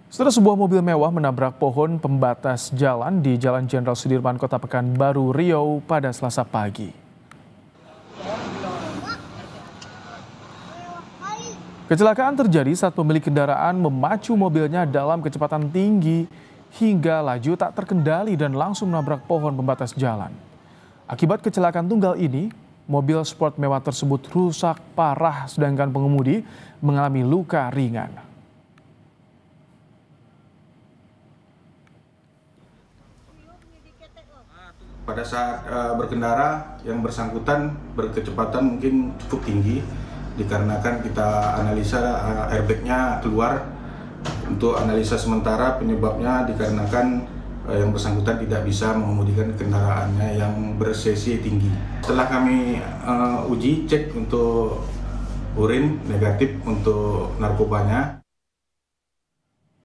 Setelah sebuah mobil mewah menabrak pohon pembatas jalan di Jalan Jenderal Sudirman, Kota Pekanbaru, Riau pada Selasa pagi. Kecelakaan terjadi saat pemilik kendaraan memacu mobilnya dalam kecepatan tinggi hingga laju tak terkendali dan langsung menabrak pohon pembatas jalan. Akibat kecelakaan tunggal ini, mobil sport mewah tersebut rusak parah sedangkan pengemudi mengalami luka ringan. Pada saat berkendara, yang bersangkutan berkecepatan mungkin cukup tinggi, dikarenakan kita analisa airbagnya keluar. Untuk analisa sementara penyebabnya dikarenakan yang bersangkutan tidak bisa mengemudikan kendaraannya yang bersesi tinggi. Setelah kami uji cek untuk urin negatif untuk narkobanya.